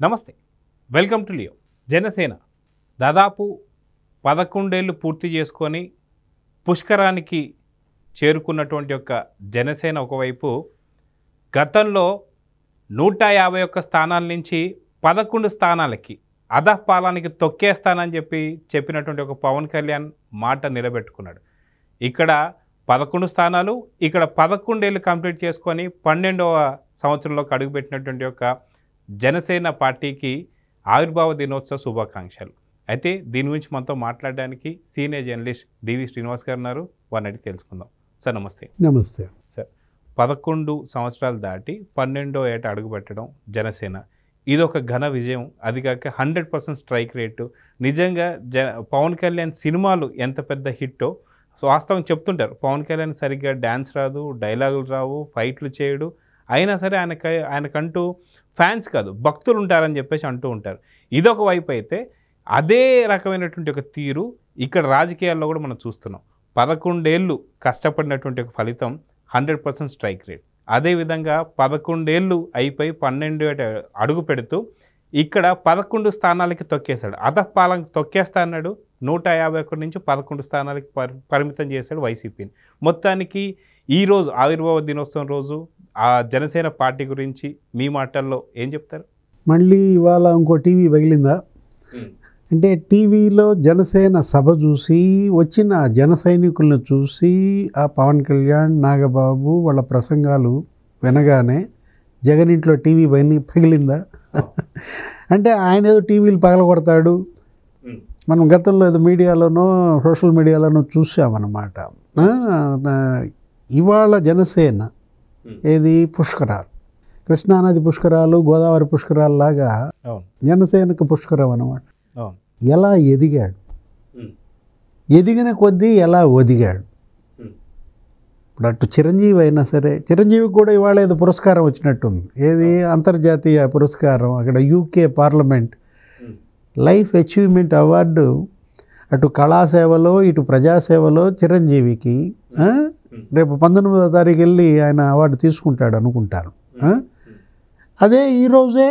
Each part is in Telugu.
నమస్తే, వెల్కమ్ టు లియో. జనసేన దాదాపు 11 ఏళ్ళు పూర్తి చేసుకొని పుష్కరానికి చేరుకున్నటువంటి యొక్క జనసేన ఒకవైపు గతంలో 151 స్థానాల నుంచి 11 స్థానాలకి అధపాలానికి తొక్కేస్తానని చెప్పినటువంటి ఒక పవన్ కళ్యాణ్ మాట నిలబెట్టుకున్నాడు. ఇక్కడ 11 స్థానాలు, ఇక్కడ 11 ఏళ్ళు కంప్లీట్ చేసుకొని 12వ సంవత్సరంలోకి అడుగుపెట్టినటువంటి యొక్క జనసేన పార్టీకి ఆవిర్భావ దినోత్సవ శుభాకాంక్షలు. అయితే దీని గురించి మనతో మాట్లాడడానికి సీనియర్ జర్నలిస్ట్ డివి శ్రీనివాస్ గారు ఉన్నారు. వారిని అడిగి తెలుసుకుందాం. సార్ నమస్తే. నమస్తే సార్, 11 సంవత్సరాలు దాటి 12వ ఏట అడుగుపెట్టడం జనసేన, ఇది ఒక ఘన విజయం. అది కాక 100% స్ట్రైక్ రేటు. నిజంగా పవన్ కళ్యాణ్ సినిమాలు ఎంత పెద్ద హిట్టో వాస్తవం చెప్తుంటారు. పవన్ కళ్యాణ్ సరిగ్గా డ్యాన్స్ రాదు, డైలాగులు రావు, ఫైట్లు చేయడు, అయినా సరే ఆయనకంటూ ఫ్యాన్స్ కాదు భక్తులు ఉంటారని చెప్పేసి అంటూ ఉంటారు. ఇదొక వైపు అయితే, అదే రకమైనటువంటి ఒక తీరు ఇక్కడ రాజకీయాల్లో కూడా మనం చూస్తున్నాం. 11 ఏళ్ళు కష్టపడినటువంటి ఒక ఫలితం 100% స్ట్రైక్ రేట్. అదేవిధంగా 11 ఏళ్ళు అయిపోయి 12 ఏట అడుగు పెడుతూ ఇక్కడ 11 స్థానాలకి తొక్కేశాడు. అధపాలనకి తొక్కేస్తా అన్నాడు. 151 నుంచి 11 స్థానాలకి పరిమితం చేశాడు వైసీపీని. మొత్తానికి ఈరోజు ఆవిర్భావ దినోత్సవం రోజు ఆ జనసేన పార్టీ గురించి మీ మాటల్లో ఏం చెప్తారు? మళ్ళీ ఇవాళ ఇంకో టీవీ పగిలిందా అంటే, టీవీలో జనసేన సభ చూసి వచ్చిన జన సైనికులను చూసి ఆ పవన్ కళ్యాణ్, నాగబాబు వాళ్ళ ప్రసంగాలు వినగానే జగన్ ఇంట్లో టీవీ పగిలిందా అంటే ఆయన ఏదో టీవీలు పగలగొడతాడు. మనం గతంలో ఏదో మీడియాలోనో సోషల్ మీడియాలోనో చూసామన్నమాట. ఇవాళ జనసేన ఏది పుష్కరాలు, కృష్ణానది పుష్కరాలు, గోదావరి పుష్కరాలు లాగా జనసేనకు పుష్కరం అన్నమాట. ఎలా ఎదిగాడు, ఎదిగిన కొద్దీ ఎలా ఒదిగాడు. ఇప్పుడు అటు చిరంజీవి అయినా సరే, చిరంజీవికి కూడా ఇవాళ ఏదో పురస్కారం వచ్చినట్టుంది. ఏది అంతర్జాతీయ పురస్కారం, అక్కడ UK parliament life achievement award. అటు కళాసేవలో ఇటు ప్రజాసేవలో చిరంజీవికి రేపు 19వ తారీఖు వెళ్ళి ఆయన అవార్డు తీసుకుంటాడు అనుకుంటాను. అదే ఈరోజే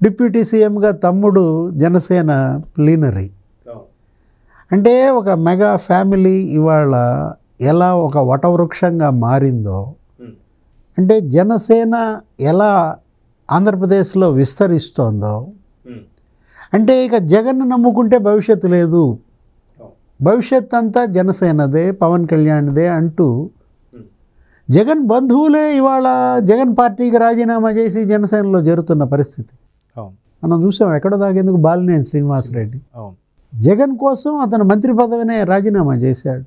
డిప్యూటీ సీఎంగా తమ్ముడు జనసేన ప్లీనరీ. అంటే ఒక మెగా ఫ్యామిలీ ఇవాళ ఎలా ఒక వటవృక్షంగా మారిందో, అంటే జనసేన ఎలా ఆంధ్రప్రదేశ్లో విస్తరిస్తోందో, అంటే ఇక జగన్ నమ్ముకుంటే భవిష్యత్తు లేదు, భవిష్యత్ అంతా జనసేనదే, పవన్ కళ్యాణ్దే అంటూ జగన్ బంధువులే ఇవాళ జగన్ పార్టీకి రాజీనామా చేసి జనసేనలో చేరుతున్న పరిస్థితి మనం చూసాం. ఎక్కడో దాకేందుకు బాలినేని శ్రీనివాసరెడ్డి జగన్ కోసం అతను మంత్రి పదవినే రాజీనామా చేశాడు.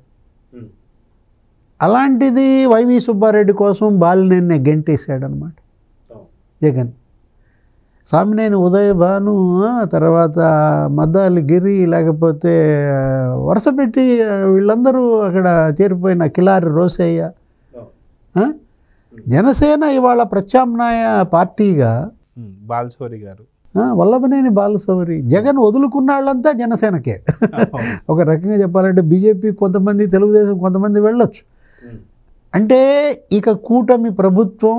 అలాంటిది వైవి సుబ్బారెడ్డి కోసం బాలినేని గెంటేశాడు అనమాట జగన్. సామినేని ఉదయ భాను, తర్వాత మద్దాలి గిరి, లేకపోతే వరుస పెట్టి వీళ్ళందరూ అక్కడ చేరిపోయిన కిలారి రోసయ్య. జనసేన ఇవాళ ప్రత్యామ్నాయ పార్టీగా బాలశౌరి గారు, వల్లభనేని బాలశౌరి, జగన్ వదులుకున్న వాళ్ళంతా జనసేనకే. ఒక రకంగా చెప్పాలంటే బీజేపీ కొంతమంది, తెలుగుదేశం కొంతమంది వెళ్ళొచ్చు. అంటే ఇక కూటమి ప్రభుత్వం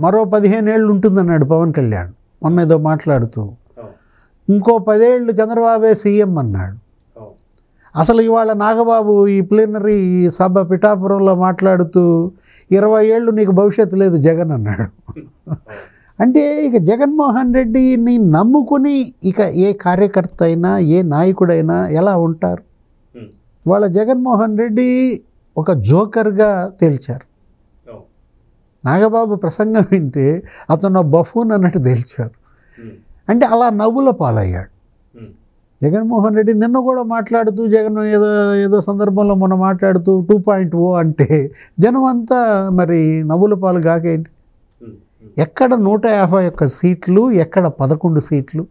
మరో 15 ఏళ్ళు ఉంటుందన్నాడు పవన్ కళ్యాణ్ మొన్న ఏదో మాట్లాడుతూ. ఇంకో 10 ఏళ్ళు చంద్రబాబే సీఎం అన్నాడు. అసలు ఇవాళ నాగబాబు ఈ ప్లీనరీ సభ పిఠాపురంలో మాట్లాడుతూ 20 ఏళ్ళు నీకు భవిష్యత్తు లేదు జగన్ అన్నాడు. అంటే ఇక జగన్మోహన్ రెడ్డిని నమ్ముకుని ఇక ఏ కార్యకర్త అయినా, ఏ నాయకుడైనా ఎలా ఉంటారు? ఇవాళ జగన్మోహన్ రెడ్డి ఒక జోకర్గా తేల్చారు. నాగబాబు ప్రసంగం వింటే అతను బఫూన్ అన్నట్టు తేల్చారు. అంటే అలా నవ్వుల పాలయ్యాడు జగన్మోహన్ రెడ్డి. నిన్న కూడా మాట్లాడుతూ జగన్ ఏదో సందర్భంలో మొన్న మాట్లాడుతూ 2.0 అంటే జనం అంతా మరి నవ్వుల పాలు కాకేంటి. ఎక్కడ 151 సీట్లు, ఎక్కడ 11 సీట్లు.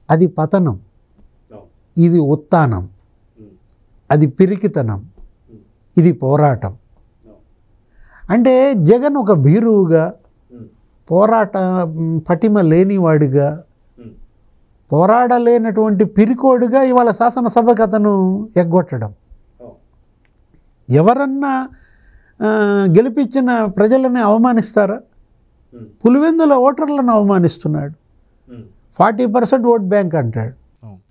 అది పతనం, ఇది ఉత్థానం, అది పిరికితనం, ఇది పోరాటం. అంటే జగన్ ఒక భీరువుగా, పోరాట పటిమ లేనివాడిగా, పోరాడలేనటువంటి పిరికోడుగా ఇవాళ శాసనసభకు అతను ఎగ్గొట్టడం. ఎవరన్నా గెలిపించిన ప్రజలని అవమానిస్తారా? పులివెందుల ఓటర్లను అవమానిస్తున్నాడు. 40% ఓట్ బ్యాంక్ అంటాడు.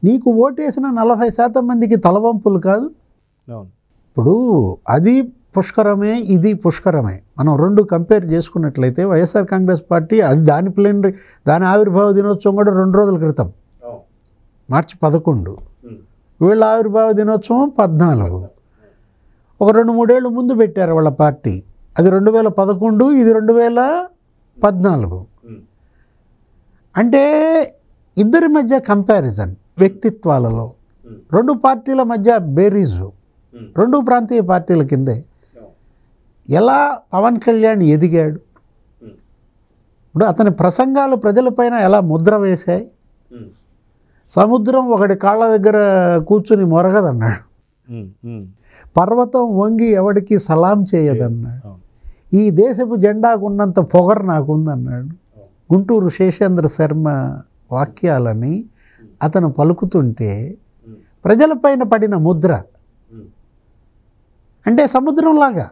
నీకు ఓటేసిన 40% మందికి తలవంపులు కాదు. ఇప్పుడు అది పుష్కరమే, ఇది పుష్కరమే. మనం రెండు కంపేర్ చేసుకున్నట్లయితే వైఎస్ఆర్ కాంగ్రెస్ పార్టీ అది దాని ఆవిర్భావ దినోత్సవం కూడా 2 రోజుల క్రితం, మార్చి 11. వీళ్ళ ఆవిర్భావ దినోత్సవం 14. ఒక 2-3 ఏళ్ళు ముందు పెట్టారు వాళ్ళ పార్టీ. అది 2011, ఇది 2014. అంటే ఇద్దరి మధ్య కంపారిజన్ వ్యక్తిత్వాలలో, రెండు పార్టీల మధ్య బేరీజు, రెండు ప్రాంతీయ పార్టీల కిందే ఎలా పవన్ కళ్యాణ్ ఎదిగాడు, ఇప్పుడు అతని ప్రసంగాలు ప్రజలపైన ఎలా ముద్ర వేశాయి. సముద్రం ఒకటి కాళ్ళ దగ్గర కూర్చుని మొరగదన్నాడు, పర్వతం వంగి ఎవడికి సలాం చేయదన్నాడు, ఈ దేశపు జెండాకు ఉన్నంత పొగరు నాకుందన్నాడు. గుంటూరు శేషేంద్ర శర్మ వాక్యాలని అతను పలుకుతుంటే ప్రజలపైన పడిన ముద్ర అంటే సముద్రంలాగా,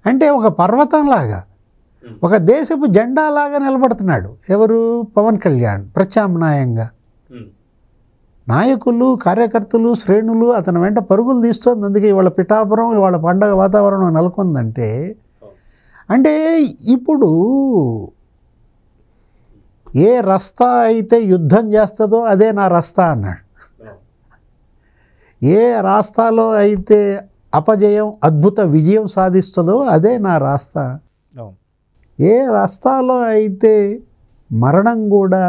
అంటే ఒక పర్వతంలాగా, ఒక దేశపు జెండాలాగా నిలబడుతున్నాడు. ఎవరు? పవన్ కళ్యాణ్ ప్రత్యామ్నాయంగా. నాయకులు, కార్యకర్తలు, శ్రేణులు అతని వెంట పరుగులు తీస్తోంది. అందుకే ఇవాళ పిఠాపురం, ఇవాళ పండగ వాతావరణం నెలకొందంటే, అంటే ఇప్పుడు ఏ రస్తా అయితే యుద్ధం చేస్తుందో అదే నా రస్తా అన్నాడు. ఏ రాస్తాలో అయితే అపజయం అద్భుత విజయం సాధిస్తుందో అదే నా రాస్తా, ఏ రాస్తాలో అయితే మరణం కూడా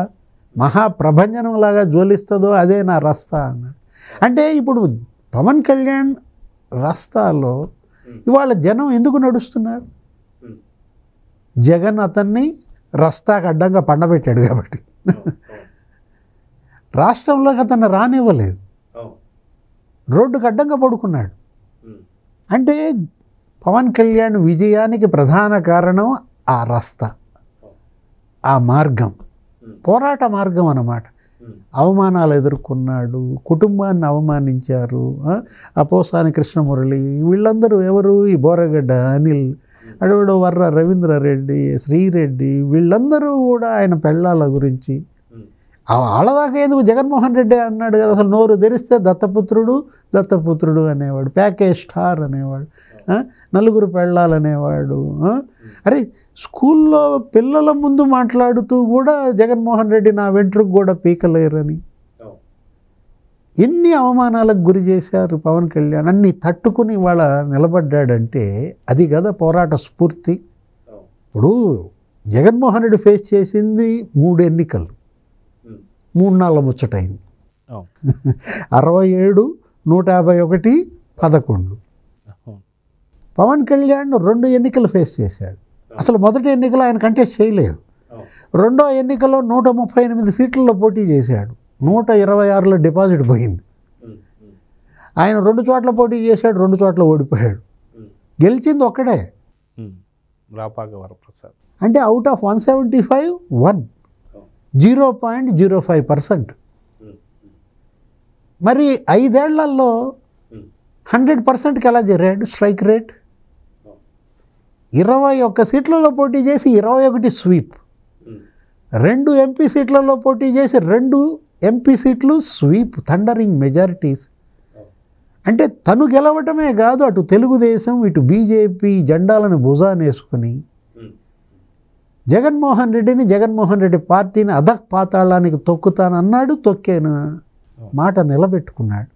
మహాప్రభంజనంలాగా జ్వలిస్తుందో అదే నా రస్తా అన్నాడు. అంటే ఇప్పుడు పవన్ కళ్యాణ్ రస్తాలో ఇవాళ జనం ఎందుకు నడుస్తున్నారు? జగన్ అతన్ని రస్తాకు అడ్డంగా పండబెట్టాడు కాబట్టి. రాష్ట్రంలోకి అతన్ని రానివ్వలేదు, రోడ్డుకు అడ్డంగా పడుకున్నాడు. అంటే పవన్ కళ్యాణ్ విజయానికి ప్రధాన కారణం ఆ రస్తా, ఆ మార్గం, పోరాట మార్గం అన్నమాట. అవమానాలు ఎదుర్కొన్నాడు, కుటుంబాన్ని అవమానించారు. అపోసాని కృష్ణమురళి వీళ్ళందరూ ఎవరు? ఈ బోరగడ్డ అనిల్, అడవిడో వర్ర రవీంద్రారెడ్డి, శ్రీరెడ్డి, వీళ్ళందరూ కూడా ఆయన పెళ్ళాల గురించి వాళ్ళదాకా ఎందుకు జగన్మోహన్ రెడ్డి అన్నాడు కదా. అసలు నోరు తెరిస్తే దత్తపుత్రుడు దత్తపుత్రుడు అనేవాడు, ప్యాకేజ్ స్టార్ అనేవాడు, నలుగురు పెళ్ళాలనేవాడు. అరే స్కూల్లో పిల్లల ముందు మాట్లాడుతూ కూడా జగన్మోహన్ రెడ్డి నా వెంట్రుకు కూడా పీకలేరని ఎన్ని అవమానాలకు గురి చేశారు పవన్ కళ్యాణ్. అన్ని తట్టుకుని వాళ్ళ నిలబడ్డాడంటే అది కదా పోరాట స్ఫూర్తి. ఇప్పుడు జగన్మోహన్ రెడ్డి ఫేస్ చేసింది 3 ఎన్నికలు, 3 నాళ్ళ ముచ్చటైంది. 67, 151, 11. పవన్ కళ్యాణ్ 2 ఎన్నికలు ఫేస్ చేశాడు. అసలు మొదటి ఎన్నికలో ఆయన కంటెస్ట్ చేయలేదు. రెండో ఎన్నికలో 138 సీట్లలో పోటీ చేశాడు, 126లో డిపాజిట్ పోయింది. ఆయన 2 చోట్ల పోటీ చేశాడు, 2 చోట్ల ఓడిపోయాడు. గెలిచింది ఒక్కడే, రాపాక వరప్రసాద్. అంటే అవుట్ ఆఫ్ 175 1, 0.05%. మరి 5 ఏళ్లలో 100%కి ఎలా జరిగాడు స్ట్రైక్ రేట్? 21 సీట్లలో పోటీ చేసి 21 స్వీప్, 2 ఎంపీ సీట్లలో పోటీ చేసి 2 ఎంపీ సీట్లు స్వీప్, థండరింగ్ మెజారిటీస్. అంటే తను గెలవటమే కాదు, అటు తెలుగుదేశం ఇటు బీజేపీ జెండాలను భుజానేసుకుని జగన్మోహన్ రెడ్డి పార్టీని అధఃపాతాళానికి తొక్కుతానన్నాడు, తొక్కేను మాట నిలబెట్టుకున్నాడు.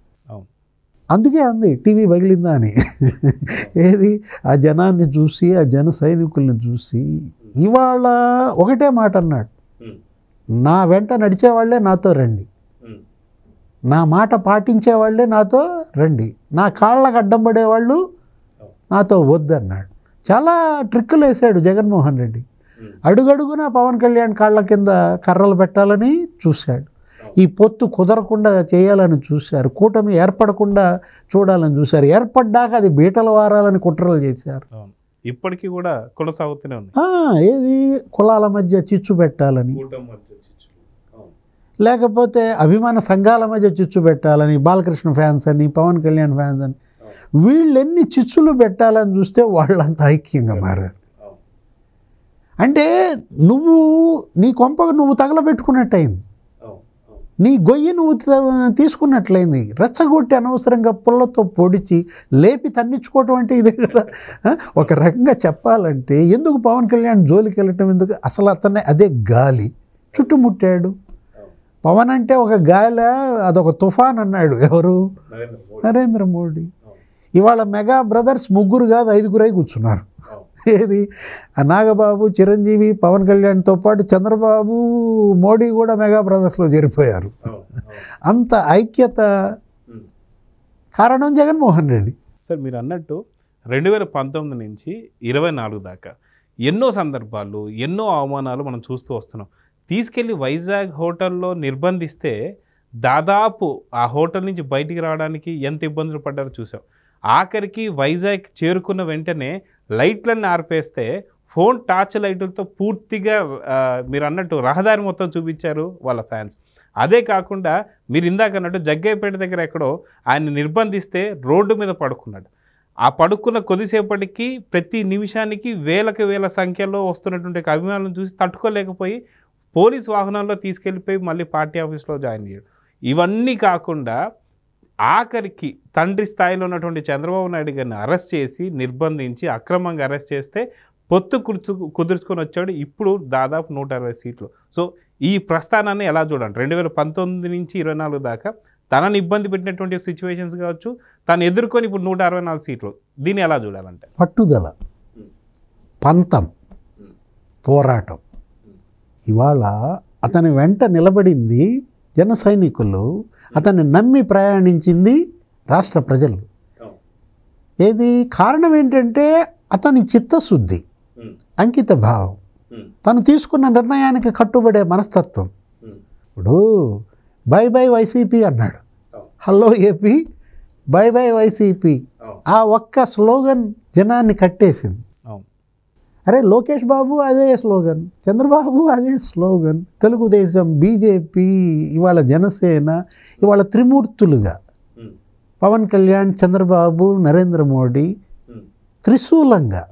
అందుకే అంది టీవీ పగిలిందా అని. ఏది ఆ జనాన్ని చూసి, ఆ జన సైనికుల్ని చూసి ఇవాళ ఒకటే మాట అన్నాడు, నా వెంట నడిచేవాళ్లే నాతో రండి, నా మాట పాటించేవాళ్లే నాతో రండి, నా కాళ్ళకు అడ్డం పడేవాళ్ళు నాతో వద్దన్నాడు. చాలా ట్రిక్కులు వేశాడు జగన్మోహన్ రెడ్డి. అడుగడుగునా పవన్ కళ్యాణ్ కాళ్ళ కింద కర్రలు పెట్టాలని చూశాడు, ఈ పొత్తు కుదరకుండా చేయాలని చూశారు, కూటమి ఏర్పడకుండా చూడాలని చూశారు, ఏర్పడ్డాక అది బీటలు వారాలని కుట్రలు చేశారు. ఇప్పటికీ కూడా కొనసాగుతూనే ఉంది. ఏది కులాల మధ్య చిచ్చు పెట్టాలని, లేకపోతే అభిమాన సంఘాల మధ్య చిచ్చు పెట్టాలని, బాలకృష్ణ ఫ్యాన్స్ అని, పవన్ కళ్యాణ్ ఫ్యాన్స్ అని, వీళ్ళు ఎన్ని చిచ్చులు పెట్టాలని చూస్తే వాళ్ళంతా ఐక్యంగా మారారు. అంటే నువ్వు నీ కొంపకు నువ్వు తగలబెట్టుకున్నట్టయింది, నీ గొయ్యి నువ్వు తీసుకున్నట్లయింది. రెచ్చగొట్టి అనవసరంగా పుల్లతో పొడిచి లేపి తన్నించుకోవటం అంటే ఇదే కదా. ఒక రకంగా చెప్పాలంటే ఎందుకు పవన్ కళ్యాణ్ జోలికి వెళ్ళటం ఎందుకు? అసలు అతనే అదే గాలి చుట్టుముట్టాడు. పవన్ అంటే ఒక గాలి, అదొక తుఫాన్ అన్నాడు ఎవరు? నరేంద్ర మోడీ. ఇవాళ మెగా బ్రదర్స్ 3 కాదు 5 కూర్చున్నారు. ఏది నాగబాబు, చిరంజీవి, పవన్ కళ్యాణ్తో పాటు చంద్రబాబు, మోడీ కూడా మెగా బ్రదర్స్లో చేరిపోయారు. అంత ఐక్యత కారణం జగన్మోహన్ రెడ్డి. సార్ మీరు అన్నట్టు 2019 నుంచి 24 దాకా ఎన్నో సందర్భాలు, ఎన్నో అవమానాలు మనం చూస్తూ వస్తున్నాం. తీసుకెళ్ళి వైజాగ్ హోటల్లో నిర్బంధిస్తే దాదాపు ఆ హోటల్ నుంచి బయటికి రావడానికి ఎంత ఇబ్బందులు పడ్డారో చూసాం. ఆఖరికి వైజాగ్ చేరుకున్న వెంటనే లైట్లన్నీ ఆర్పేస్తే ఫోన్ టార్చ్ లైట్లతో పూర్తిగా మీరు అన్నట్టు రహదారి మొత్తం చూపించారు వాళ్ళ ఫ్యాన్స్. అదే కాకుండా మీరు ఇందాక అన్నట్టు జగ్గయ్యపేట దగ్గర ఎక్కడో ఆయన నిర్బంధిస్తే రోడ్డు మీద పడుకున్నాడు. ఆ పడుకున్న కొద్దిసేపటికి ప్రతి నిమిషానికి వేల సంఖ్యలో వస్తున్నటువంటి అభిమానులను చూసి తట్టుకోలేకపోయి పోలీస్ వాహనాల్లో తీసుకెళ్ళిపోయి మళ్ళీ పార్టీ ఆఫీస్లో జాయిన్ చేయడం. ఇవన్నీ కాకుండా ఆఖరికి తండ్రి స్థాయిలో ఉన్నటువంటి చంద్రబాబు నాయుడు గారిని అరెస్ట్ చేసి నిర్బంధించి అక్రమంగా అరెస్ట్ చేస్తే పొత్తు కుదుర్చుకొని వచ్చాడు. ఇప్పుడు దాదాపు 160 సీట్లు. సో ఈ ప్రస్థానాన్ని ఎలా చూడండి? 2019 నుంచి 24 దాకా తనని ఇబ్బంది పెట్టినటువంటి సిచ్యువేషన్స్ కావచ్చు, తను ఎదుర్కొని ఇప్పుడు 164 సీట్లు. దీన్ని ఎలా చూడాలంటే? పట్టుదల, పంతం, పోరాటం. ఇవాళ అతని వెంట నిలబడింది జన సైనికులు, అతన్ని నమ్మి ప్రయాణించింది రాష్ట్ర ప్రజలు. ఏది కారణం ఏంటంటే అతని చిత్తశుద్ధి, అంకిత భావం, తను తీసుకున్న నిర్ణయానికి కట్టుబడే మనస్తత్వం. ఇప్పుడు బై బై వైసీపీ అన్నాడు, hello AP, by by YCP. ఆ ఒక్క స్లోగన్ జనాన్ని కట్టేసింది. అరే లోకేష్ బాబు అదే స్లోగన్, చంద్రబాబు అదే స్లోగన్, తెలుగుదేశం, బీజేపీ, ఇవాళ జనసేన, ఇవాళ త్రిమూర్తులుగా పవన్ కళ్యాణ్, చంద్రబాబు, నరేంద్ర మోడీ త్రిశూలంగా.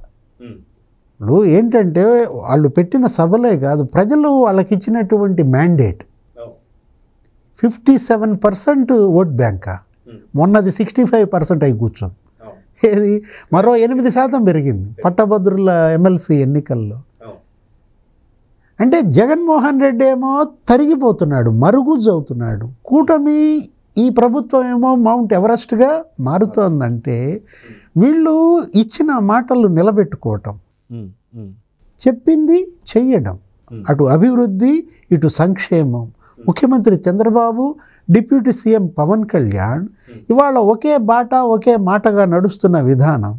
ఇప్పుడు ఏంటంటే వాళ్ళు పెట్టిన సభలే కాదు, ప్రజలు వాళ్ళకి ఇచ్చినటువంటి మ్యాండేట్ 57% ఓట్ బ్యాంకా, మొన్నది 65% అయి కూర్చోంది. ఏది మరో 8% పెరిగింది పట్టభద్రుల ఎమ్మెల్సీ ఎన్నికల్లో. అంటే జగన్మోహన్ రెడ్డి ఏమో తరిగిపోతున్నాడు, మరుగుజ్జు అవుతున్నాడు. కూటమి, ఈ ప్రభుత్వం ఏమో మౌంట్ ఎవరెస్ట్గా మారుతోందంటే వీళ్ళు ఇచ్చిన మాటలు నిలబెట్టుకోవటం, చెప్పింది చెయ్యడం, అటు అభివృద్ధి ఇటు సంక్షేమం. ముఖ్యమంత్రి చంద్రబాబు, డిప్యూటీ సీఎం పవన్ కళ్యాణ్ ఇవాళ ఒకే బాట ఒకే మాటగా నడుస్తున్న విధానం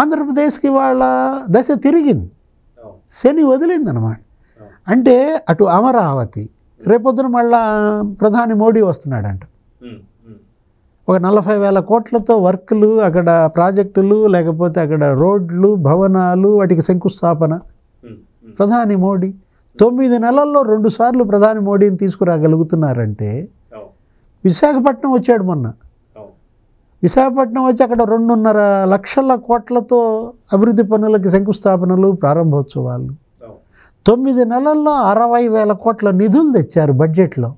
ఆంధ్రప్రదేశ్కి ఇవాళ దశ తిరిగింది, శని వదిలిందనమాట. అంటే అటు అమరావతి, రేపొద్దున మళ్ళా ప్రధాని మోడీ వస్తున్నాడంట, ఒక 40,000 కోట్లతో వర్క్లు, అక్కడ ప్రాజెక్టులు, లేకపోతే అక్కడ రోడ్లు, భవనాలు, వాటికి శంకుస్థాపన. ప్రధాని మోడీ 9 నెలల్లో 2 సార్లు ప్రధాని మోడీని తీసుకురాగలుగుతున్నారంటే. విశాఖపట్నం వచ్చాడు మొన్న, విశాఖపట్నం వచ్చి అక్కడ 2.5 లక్షల కోట్లతో అభివృద్ధి పనులకి శంకుస్థాపనలు, ప్రారంభోత్సవాలు. 9 నెలల్లో 60,000 కోట్ల నిధులు తెచ్చారు బడ్జెట్లో.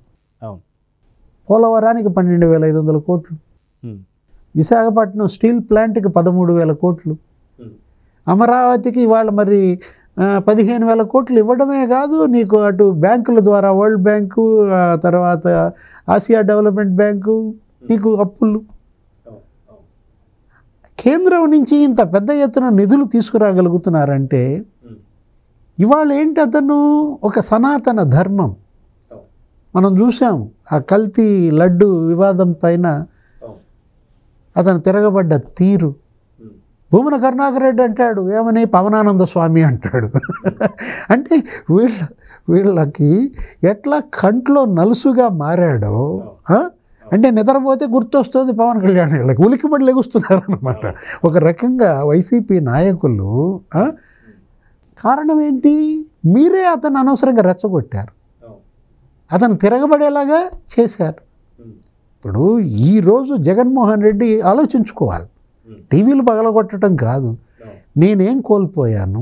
పోలవరానికి 12,500 కోట్లు, విశాఖపట్నం స్టీల్ ప్లాంట్కి 13,000 కోట్లు, అమరావతికి ఇవాళ మరి 15,000 కోట్లు ఇవ్వడమే కాదు, నీకు అటు బ్యాంకుల ద్వారా వరల్డ్ బ్యాంకు, తర్వాత ఆసియా డెవలప్మెంట్ బ్యాంకు, నీకు అప్పులు. కేంద్రం నుంచి ఇంత పెద్ద ఎత్తున నిధులు తీసుకురాగలుగుతున్నారంటే ఇవాళ ఏంటి, అతను ఒక సనాతన ధర్మం. మనం చూసాం ఆ కల్తీ లడ్డు వివాదం పైన అతను తిరగబడ్డ తీరు. భూమన కరుణాకర్ రెడ్డి అంటాడు ఏమని, పవనానంద స్వామి అంటాడు. అంటే వీళ్ళకి ఎట్లా కంట్లో నలుసుగా మారాడో. అంటే నిద్రపోతే గుర్తొస్తుంది పవన్ కళ్యాణ్, వీళ్ళకి ఉలికిపడి లెగుస్తున్నారు అనమాట ఒక రకంగా వైసీపీ నాయకులు. కారణం ఏంటి, మీరే అతను అనవసరంగా రెచ్చగొట్టారు, అతను తిరగబడేలాగా చేశారు. ఇప్పుడు ఈరోజు జగన్మోహన్ రెడ్డి ఆలోచించుకోవాలి, టీవీలు పగలగొట్టడం కాదు, నేనేం కోల్పోయాను,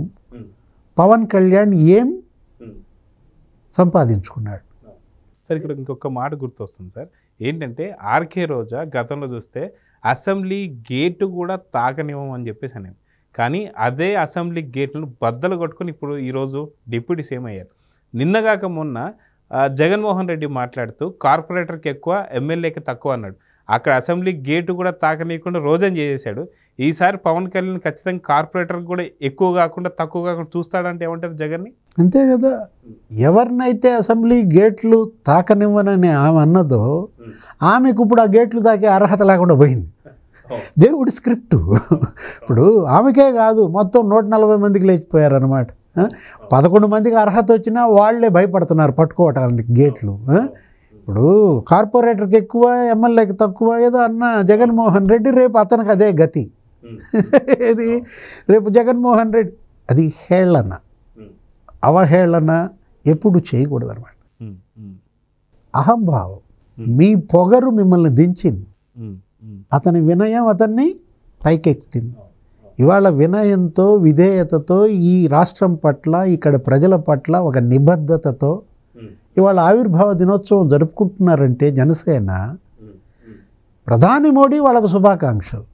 పవన్ కళ్యాణ్ ఏం సంపాదించుకున్నాడు? సార్ ఇక్కడ ఇంకొక మాట గుర్తొస్తుంది సార్, ఏంటంటే ఆర్కే రోజా గతంలో చూస్తే అసెంబ్లీ గేటు కూడా తాకనివ్వమని చెప్పేసి అనేది, కానీ అదే అసెంబ్లీ గేట్లను బద్దలు కొట్టుకొని ఇప్పుడు ఈరోజు డిప్యూటీ సీఎం అయ్యారు. నిన్నగాక మొన్న జగన్మోహన్ రెడ్డి మాట్లాడుతూ కార్పొరేటర్కి ఎక్కువ ఎమ్మెల్యేకి తక్కువ అన్నాడు. అక్కడ అసెంబ్లీ గేటు కూడా తాకనీయకుండా రోజన్ చేసేసాడు. ఈసారి పవన్ కళ్యాణ్ ఖచ్చితంగా కార్పొరేటర్కి కూడా ఎక్కువ కాకుండా తక్కువ కాకుండా చూస్తాడంటే ఏమంటారు జగన్ని? అంతే కదా, ఎవరినైతే అసెంబ్లీ గేట్లు తాకనివ్వనని ఆమె అన్నదో ఆమెకు ఇప్పుడు ఆ గేట్లు తాకే అర్హత లేకుండా పోయింది. దేవుడి స్క్రిప్టు. ఇప్పుడు ఆమెకే కాదు, మొత్తం 140 మందికి లేచిపోయారనమాట. 11 మందికి అర్హత వచ్చినా వాళ్ళే భయపడుతున్నారు పట్టుకోవటానికి గేట్లు. ఇప్పుడు కార్పొరేటర్కి ఎక్కువ ఎమ్మెల్యేకి తక్కువ ఏదో అన్న జగన్మోహన్ రెడ్డి, రేపు అతనికి అదే గతి. ఇది రేపు జగన్మోహన్ రెడ్డి అది హేళన, అవహేళన ఎప్పుడు చేయకూడదు అనమాట. అహంభావం, మీ పొగరు మిమ్మల్ని దించింది, అతని వినయం అతన్ని పైకెత్తింది. ఇవాళ వినయంతో విధేయతతో ఈ రాష్ట్రం పట్ల ఇక్కడ ప్రజల పట్ల ఒక నిబద్ధతతో ఇవాళ ఆవిర్భావ దినోత్సవం జరుపుకుంటున్నారంటే జనసేన, ప్రధాని మోడీ వాళ్ళకు శుభాకాంక్షలు,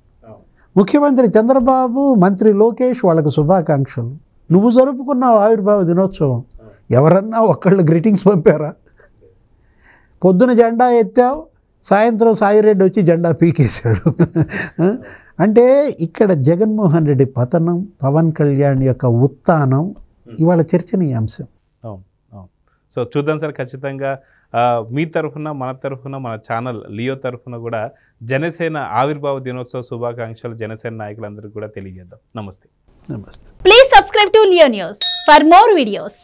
ముఖ్యమంత్రి చంద్రబాబు, మంత్రి లోకేష్ వాళ్ళకు శుభాకాంక్షలు. నువ్వు జరుపుకున్నావు ఆవిర్భావ దినోత్సవం, ఎవరన్నా ఒక్కళ్ళు గ్రీటింగ్స్ పంపారా? పొద్దున జెండా ఎత్తావు, సాయంత్రం సాయిరెడ్డి వచ్చి జెండా పీకేశాడు. అంటే ఇక్కడ జగన్మోహన్ రెడ్డి పతనం, పవన్ కళ్యాణ్ యొక్క ఉత్థానం ఇవాళ చర్చనీయాంశం. సో చూద్దాం సార్, ఖచ్చితంగా మీ తరఫున, మన తరఫున, మన ఛానల్ లియో తరఫున కూడా జనసేన ఆవిర్భావ దినోత్సవ శుభాకాంక్షలు జనసేన నాయకులందరికీ కూడా తెలియజేద్దాం. నమస్తే. నమస్తే. Please subscribe to Leo News for more videos.